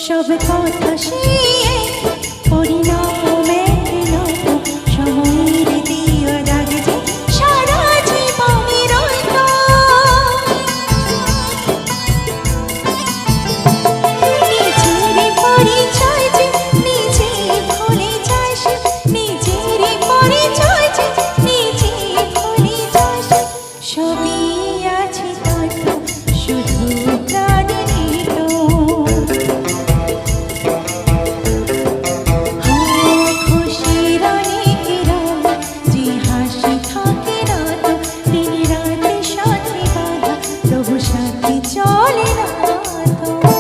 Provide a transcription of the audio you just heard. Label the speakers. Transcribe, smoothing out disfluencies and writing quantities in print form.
Speaker 1: সব কথা সে পরিণামে সময়ের দিয়া দাগে যে সারা জীবনের নিজের পরিচয় যে নিজে ভুলে যায় সে, নিজের পরিচয় যে নিজে ভুলে যায় সে, সবই আছে তত শুধু প্রাণে নিত। খুশির অনেক রঙ যে হাসি থাকে না তো, দিন রাতে সাথে বাঁধা তবু সাথে চলে না তো।